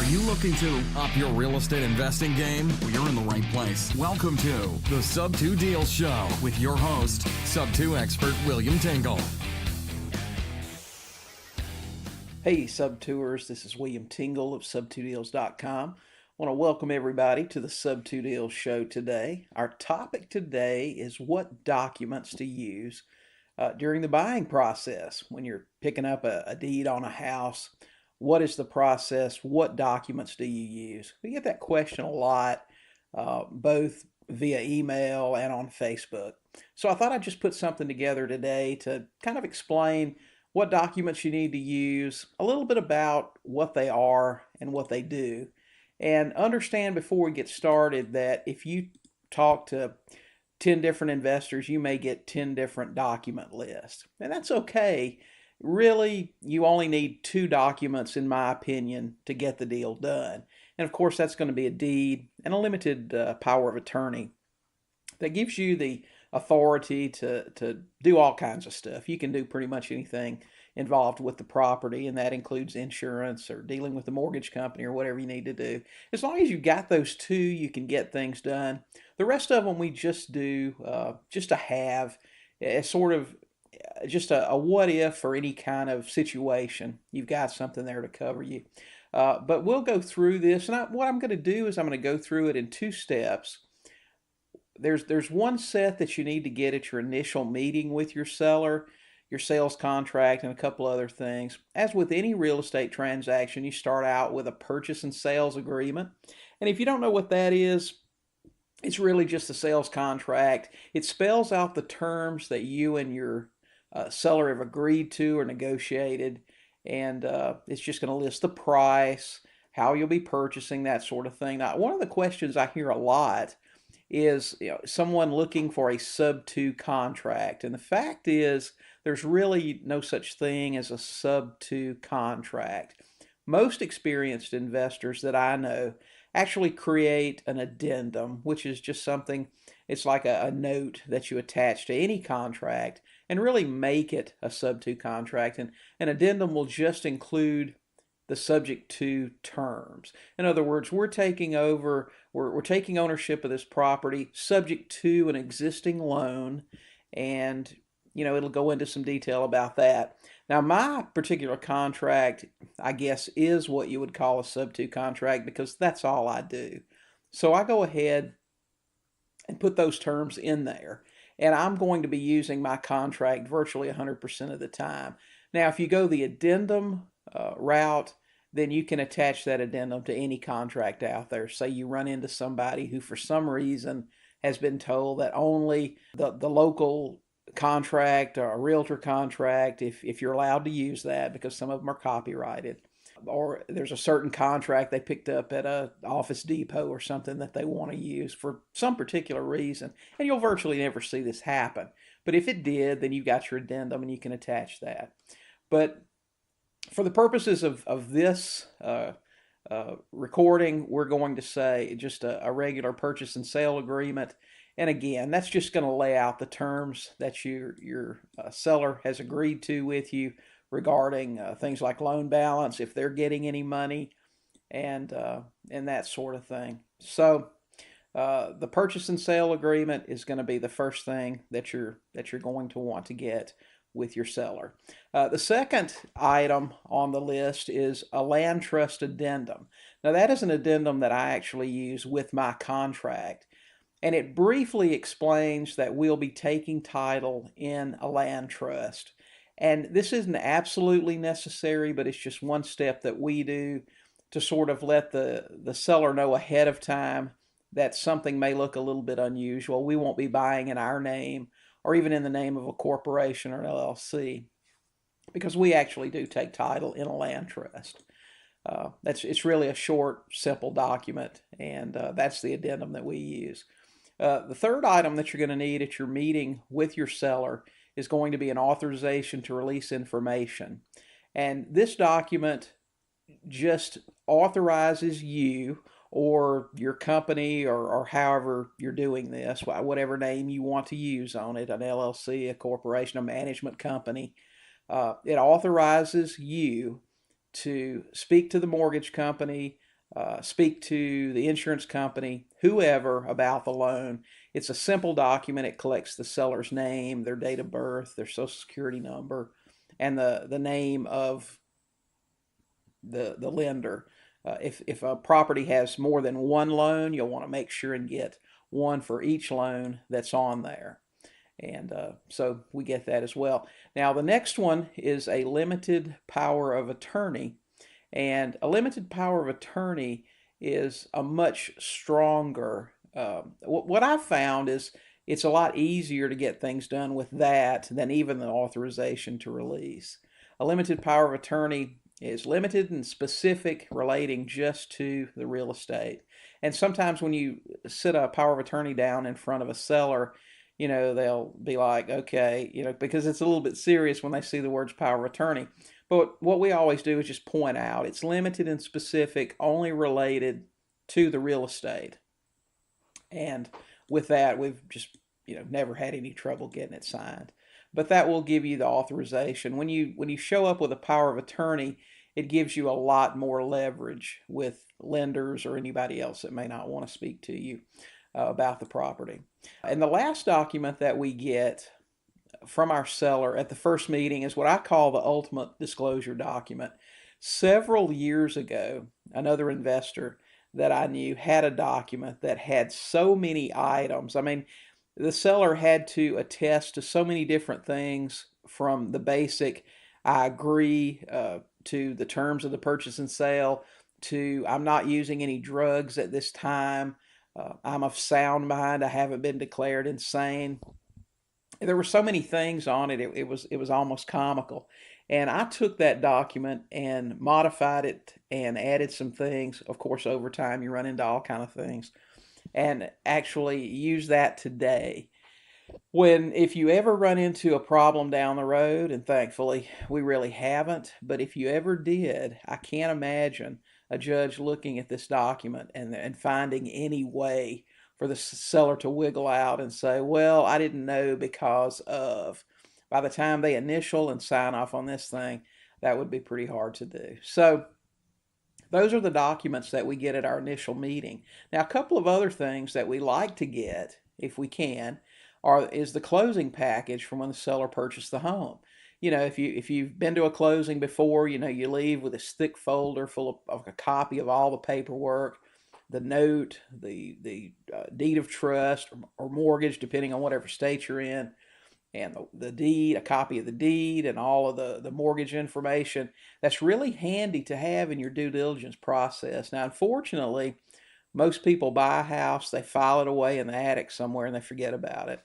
Are you looking to up your real estate investing game? Well, you're in the right place. Welcome to the Sub 2 Deals Show with your host, Sub 2 expert William Tingle. Hey, Sub-Tours, this is William Tingle of Sub2Deals.com. I want to welcome everybody to the Sub 2 Deals Show today. Our topic today is what documents to use during the buying process. When you're picking up a deed on a house, what is the process? What documents do you use? We get that question a lot, both via email and on Facebook. So I thought I'd just put something together today to kind of explain what documents you need to use, a little bit about what they are and what they do, and understand before we get started that if you talk to 10 different investors, you may get 10 different document lists. And that's okay. Really, you only need 2 documents, in my opinion, to get the deal done. And of course, that's going to be a deed and a limited power of attorney that gives you the authority to do all kinds of stuff. You can do pretty much anything involved with the property, and that includes insurance or dealing with the mortgage company or whatever you need to do. As long as you've got those 2, you can get things done. The rest of them we just do just to have as sort of just a what if for any kind of situation. You've got something there to cover you. But we'll go through this, and what I'm going to do is I'm going to go through it in 2 steps. There's one set that you need to get at your initial meeting with your seller, your sales contract, and a couple other things. As with any real estate transaction, you start out with a purchase and sales agreement. And if you don't know what that is, it's really just a sales contract. It spells out the terms that you and your seller have agreed to or negotiated, and it's just going to list the price, how you'll be purchasing, that sort of thing. Now, one of the questions I hear a lot is someone looking for a sub 2 contract, and the fact is there's really no such thing as a sub 2 contract. Most experienced investors that I know actually create an addendum, which is just something, it's like a note that you attach to any contract and really make it a sub 2 contract. And an addendum will just include the subject to terms. In other words, we're taking ownership of this property subject to an existing loan, and it'll go into some detail about that. Now, my particular contract, I guess, is what you would call a sub 2 contract because that's all I do. So I go ahead and put those terms in there, and I'm going to be using my contract virtually 100% of the time. Now, if you go the addendum route, then you can attach that addendum to any contract out there. Say you run into somebody who for some reason has been told that only the local contract or a realtor contract, if you're allowed to use that because some of them are copyrighted, or there's a certain contract they picked up at a Office Depot or something that they want to use for some particular reason, and you'll virtually never see this happen. But if it did, then you've got your addendum and you can attach that. But for the purposes of this recording, we're going to say just a regular purchase and sale agreement. And again, that's just going to lay out the terms that your seller has agreed to with you regarding things like loan balance, if they're getting any money, and that sort of thing. So the purchase and sale agreement is going to be the first thing that you're going to want to get with your seller. The second item on the list is a land trust addendum. Now, that is an addendum that I actually use with my contract, and it briefly explains that we'll be taking title in a land trust. And this isn't absolutely necessary, but it's just one step that we do to sort of let the seller know ahead of time that something may look a little bit unusual. We won't be buying in our name or even in the name of a corporation or an LLC, because we actually do take title in a land trust. It's really a short, simple document, and that's the addendum that we use. The third item that you're going to need at your meeting with your seller is going to be an authorization to release information. And this document just authorizes you or your company or however you're doing this, whatever name you want to use on it, an LLC, a corporation, a management company. It authorizes you to speak to the mortgage company speak to the insurance company, whoever, about the loan. It's a simple document. It collects the seller's name, their date of birth, their social security number, and the name of the lender. If a property has more than one loan, you'll want to make sure and get one for each loan that's on there. And so we get that as well. Now, the next one is a limited power of attorney. And a limited power of attorney is a much stronger. What I've found is it's a lot easier to get things done with that than even the authorization to release. A limited power of attorney is limited and specific, relating just to the real estate. And sometimes when you sit a power of attorney down in front of a seller, they'll be like, okay, because it's a little bit serious when they see the words power of attorney. But what we always do is just point out it's limited and specific, only related to the real estate. And with that, we've just, never had any trouble getting it signed. But that will give you the authorization. When you show up with a power of attorney, it gives you a lot more leverage with lenders or anybody else that may not want to speak to you about the property. And the last document that we get from our seller at the first meeting is what I call the ultimate disclosure document. Several years ago, another investor that I knew had a document that had so many items. I mean, the seller had to attest to so many different things, from the basic I agree to the terms of the purchase and sale, to I'm not using any drugs at this time, I'm of sound mind, I haven't been declared insane. There were so many things on it, it was almost comical. And I took that document and modified it and added some things. Of course, over time you run into all kind of things, and actually use that today. If you ever run into a problem down the road, and thankfully we really haven't, but if you ever did, I can't imagine a judge looking at this document and finding any way for the seller to wiggle out and say, well, I didn't know because of. By the time they initial and sign off on this thing, that would be pretty hard to do. So those are the documents that we get at our initial meeting. Now, a couple of other things that we like to get, if we can, is the closing package from when the seller purchased the home. If you've been to a closing before, you leave with this thick folder full of a copy of all the paperwork, the note, the deed of trust or mortgage, depending on whatever state you're in, and the deed, a copy of the deed, and all of the mortgage information. That's really handy to have in your due diligence process. Now, unfortunately, most people buy a house, they file it away in the attic somewhere, and they forget about it.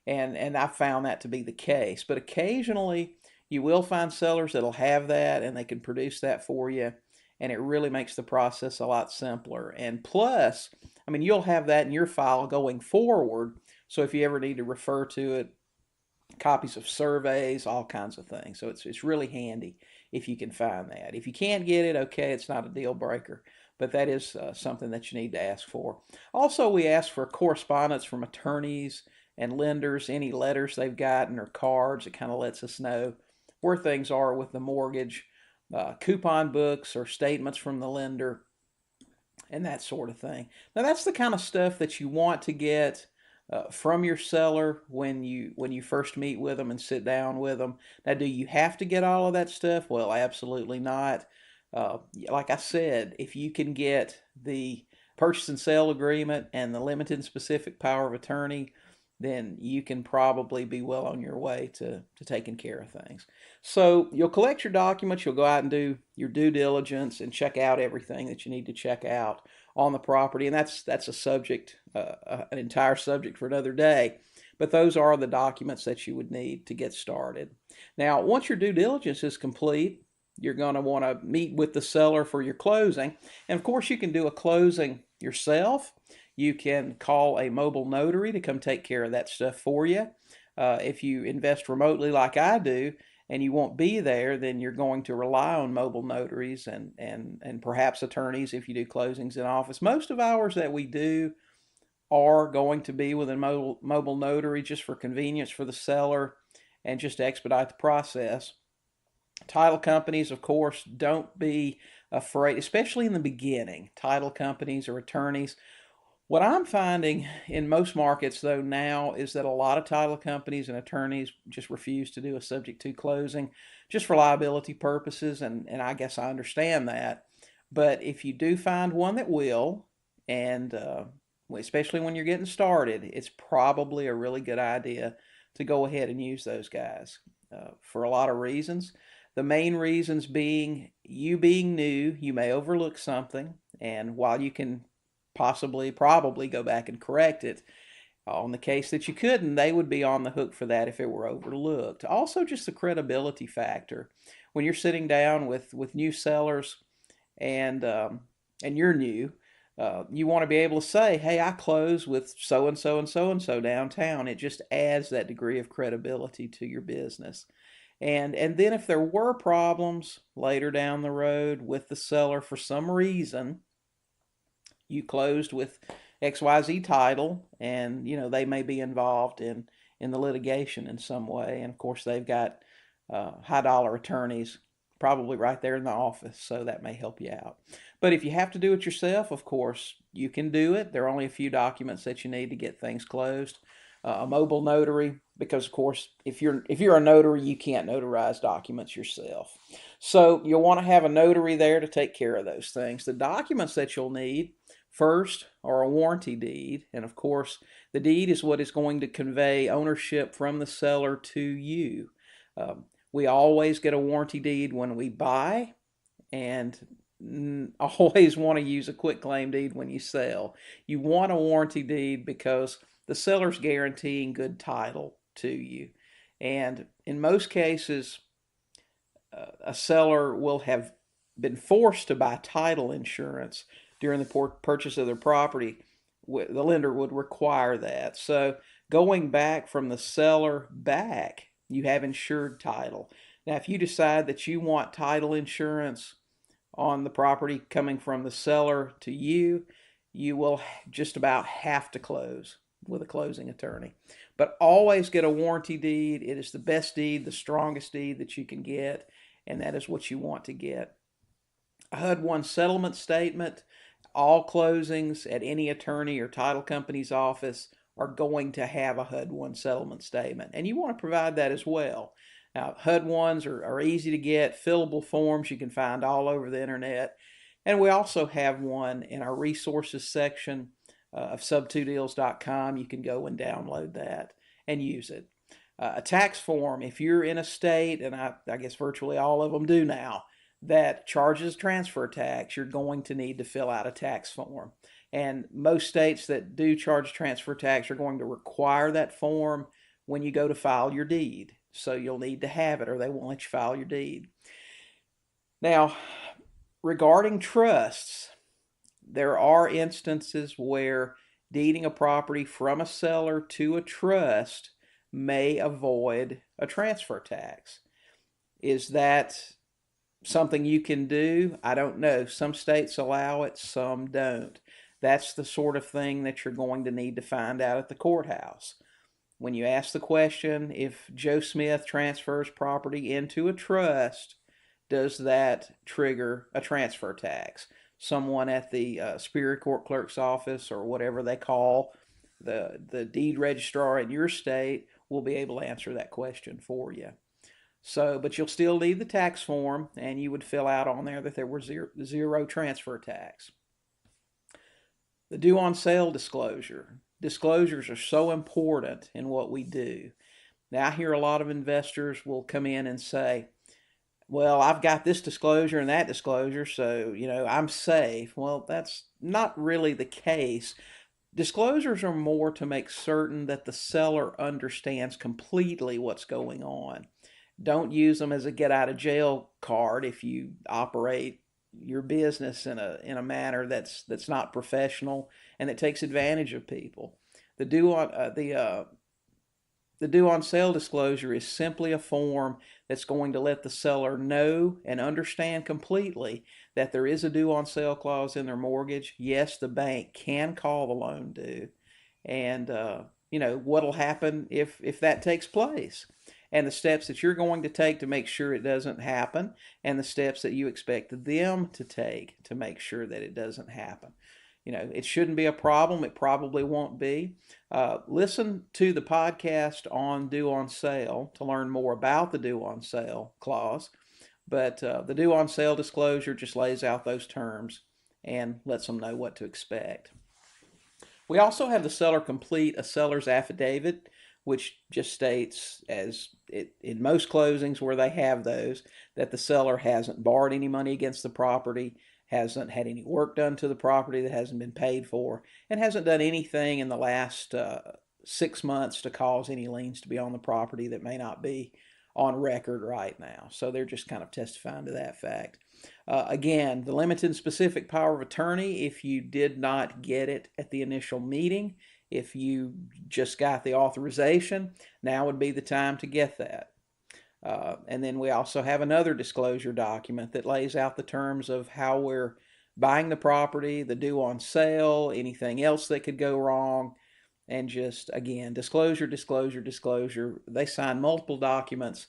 And I found that to be the case. But occasionally, you will find sellers that'll have that, and they can produce that for you, and it really makes the process a lot simpler. And plus, I mean, you'll have that in your file going forward, so if you ever need to refer to it, copies of surveys, all kinds of things. So it's really handy if you can find that. If you can't get it, okay, it's not a deal breaker, but that is something that you need to ask for. Also, we ask for correspondence from attorneys and lenders, any letters they've gotten or cards. It kind of lets us know where things are with the mortgage, coupon books or statements from the lender, and that sort of thing. Now, that's the kind of stuff that you want to get from your seller when you first meet with them and sit down with them. Now, do you have to get all of that stuff? Well, absolutely not. Like I said, if you can get the purchase and sale agreement and the limited and specific power of attorney, then you can probably be well on your way to taking care of things. So you'll collect your documents, you'll go out and do your due diligence and check out everything that you need to check out on the property. And that's a subject, an entire subject for another day. But those are the documents that you would need to get started. Now, once your due diligence is complete, you're going to want to meet with the seller for your closing. And of course, you can do a closing yourself. You can call a mobile notary to come take care of that stuff for you. If you invest remotely like I do and you won't be there, then you're going to rely on mobile notaries and perhaps attorneys if you do closings in office. Most of ours that we do are going to be with a mobile notary just for convenience for the seller and just to expedite the process. Title companies, of course, don't be afraid, especially in the beginning, title companies or attorneys. What I'm finding in most markets, though, now is that a lot of title companies and attorneys just refuse to do a subject to closing just for liability purposes, and I guess I understand that. But if you do find one that will, and especially when you're getting started, it's probably a really good idea to go ahead and use those guys for a lot of reasons. The main reasons being you being new, you may overlook something, and while you can probably go back and correct it, on the case that you couldn't, they would be on the hook for that if it were overlooked. Also, just the credibility factor. When you're sitting down with new sellers and you're new, you want to be able to say, "Hey, I closed with so and so and so and so downtown." It just adds that degree of credibility to your business. And then if there were problems later down the road with the seller for some reason, you closed with XYZ title, and they may be involved in the litigation in some way, and of course they've got high dollar attorneys probably right there in the office, so that may help you out. But if you have to do it yourself, of course you can do it. There are only a few documents that you need to get things closed. A mobile notary, because of course if you're a notary, you can't notarize documents yourself, so you'll want to have a notary there to take care of those things. The documents that you'll need first are a warranty deed, and of course the deed is what is going to convey ownership from the seller to you. We always get a warranty deed when we buy, and always want to use a quitclaim deed when you sell. You want a warranty deed because the seller's guaranteeing good title to you. And in most cases, a seller will have been forced to buy title insurance during the purchase of their property. The lender would require that. So going back from the seller back, you have insured title. Now, if you decide that you want title insurance on the property coming from the seller to you, you will just about have to close with a closing attorney. But always get a warranty deed. It is the best deed, the strongest deed that you can get, and that is what you want to get. A HUD-1 settlement statement. All closings at any attorney or title company's office are going to have a HUD-1 settlement statement, and you want to provide that as well. Now, HUD-1s are easy to get, fillable forms you can find all over the internet, and we also have one in our resources section of sub2deals.com. You can go and download that and use it. A tax form, if you're in a state, and I guess virtually all of them do now, that charges transfer tax, you're going to need to fill out a tax form. And most states that do charge transfer tax are going to require that form when you go to file your deed. So you'll need to have it or they won't let you file your deed. Now, regarding trusts, there are instances where deeding a property from a seller to a trust may avoid a transfer tax. Is that something you can do? I don't know. Some states allow it, some don't. That's the sort of thing that you're going to need to find out at the courthouse. When you ask the question, if Joe Smith transfers property into a trust, does that trigger a transfer tax? Someone at the Superior Court Clerk's office, or whatever they call the deed registrar in your state, will be able to answer that question for you. So, but you'll still need the tax form, and you would fill out on there that there was zero transfer tax. The due on sale disclosure. Disclosures are so important in what we do. Now, I hear a lot of investors will come in and say, well, I've got this disclosure and that disclosure, so, I'm safe. Well, that's not really the case. Disclosures are more to make certain that the seller understands completely what's going on. Don't use them as a get out of jail card if you operate your business in a manner that's not professional and that takes advantage of people. The due on sale disclosure is simply a form that's going to let the seller know and understand completely that there is a due on sale clause in their mortgage. Yes, the bank can call the loan due, and what'll happen if that takes place. and the steps that you're going to take to make sure it doesn't happen, and the steps that you expect them to take to make sure that it doesn't happen. It shouldn't be a problem. It probably won't be. Listen to the podcast on due on sale to learn more about the due on sale clause. But the due on sale disclosure just lays out those terms and lets them know what to expect. We also have the seller complete a seller's affidavit, which just states, as in most closings where they have those, that the seller hasn't borrowed any money against the property, hasn't had any work done to the property that hasn't been paid for, and hasn't done anything in the last 6 months to cause any liens to be on the property that may not be on record right now. So they're just kind of testifying to that fact. Again, the limited and specific power of attorney, if you did not get it at the initial meeting, if you just got the authorization, now would be the time to get that. And then we also have another disclosure document that lays out the terms of how we're buying the property, the due on sale, anything else that could go wrong, and just, again, disclosure, disclosure, disclosure. They sign multiple documents.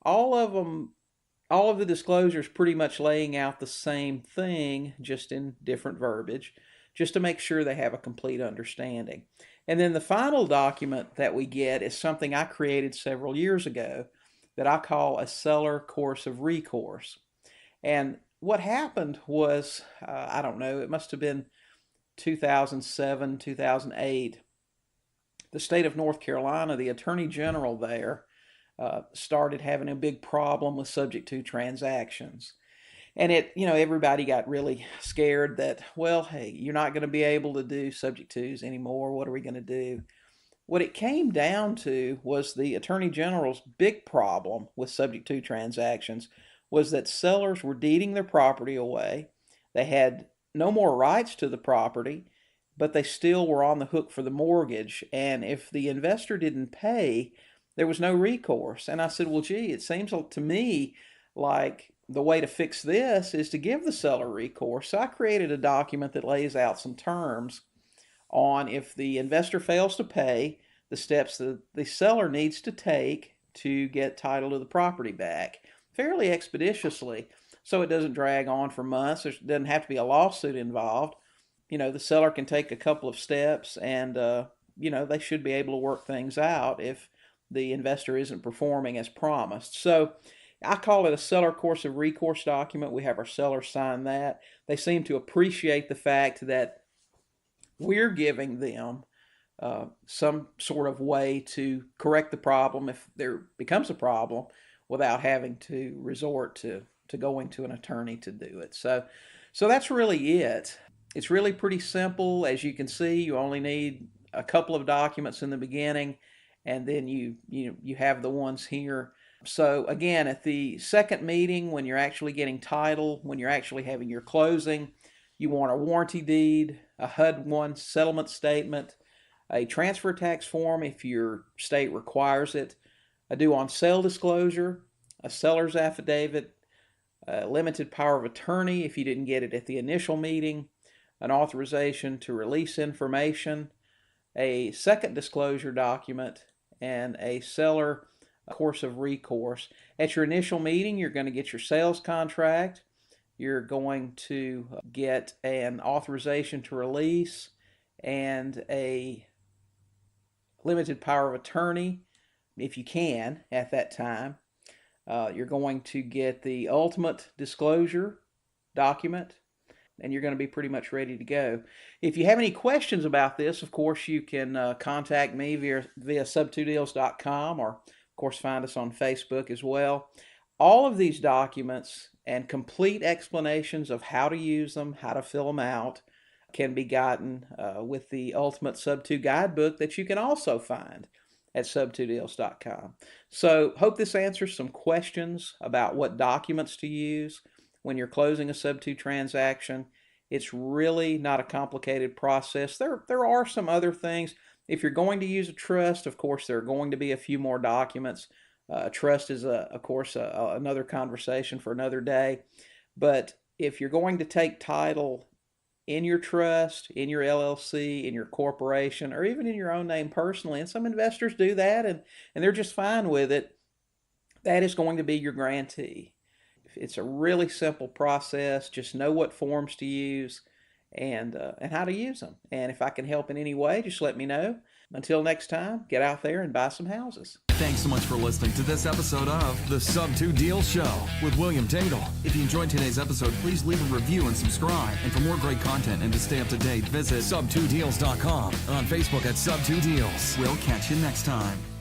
All of the disclosures pretty much laying out the same thing, just in different verbiage, just to make sure they have a complete understanding. And then the final document that we get is something I created several years ago that I call a seller course of recourse. And what happened was, I don't know, it must have been 2007, 2008. The state of North Carolina, the Attorney General there, started having a big problem with subject to transactions. And everybody got really scared that, well, hey, you're not going to be able to do subject twos anymore. What are we going to do? What it came down to was the Attorney General's big problem with subject to transactions was that sellers were deeding their property away. They had no more rights to the property, but they still were on the hook for the mortgage. And if the investor didn't pay, there was no recourse. And I said, well, gee, it seems to me like the way to fix this is to give the seller recourse. So I created a document that lays out some terms on, if the investor fails to pay, the steps that the seller needs to take to get title to the property back fairly expeditiously, so it doesn't drag on for months. There doesn't have to be a lawsuit involved. The seller can take a couple of steps, and they should be able to work things out if the investor isn't performing as promised. So I call it a seller course of recourse document. We have our sellers sign that. They seem to appreciate the fact that we're giving them some sort of way to correct the problem if there becomes a problem, without having to resort to going to an attorney to do it. So that's really it. It's really pretty simple. As you can see, you only need a couple of documents in the beginning, and then you have the ones here. So again, at the second meeting, when you're actually getting title, when you're actually having your closing, you want a warranty deed, a HUD-1 settlement statement, a transfer tax form if your state requires it, a due on sale disclosure, a seller's affidavit, a limited power of attorney if you didn't get it at the initial meeting, an authorization to release information, a second disclosure document, and a seller course of recourse. At your initial meeting, you're going to get your sales contract. You're going to get an authorization to release and a limited power of attorney, if you can, at that time. You're going to get the ultimate disclosure document, and you're going to be pretty much ready to go. If you have any questions about this, of course, you can contact me via sub2deals.com, or of course find us on Facebook as well. All of these documents and complete explanations of how to use them, how to fill them out, can be gotten with the Ultimate Sub2 Guidebook that you can also find at sub2deals.com. So hope this answers some questions about what documents to use when you're closing a Sub2 transaction. It's really not a complicated process. There are some other things. If you're going to use a trust, of course, there are going to be a few more documents. Trust is, of course, another conversation for another day. But if you're going to take title in your trust, in your LLC, in your corporation, or even in your own name personally, and some investors do that, and they're just fine with it, that is going to be your grantee. It's a really simple process. Just know what forms to use and how to use them. And if I can help in any way, just let me know. Until next time, get out there and buy some houses. Thanks so much for listening to this episode of the Sub 2 Deals Show with William Tingle. If you enjoyed today's episode, please leave a review and subscribe. And for more great content and to stay up to date, visit sub2deals.com, on Facebook at Sub 2 Deals. We'll catch you next time.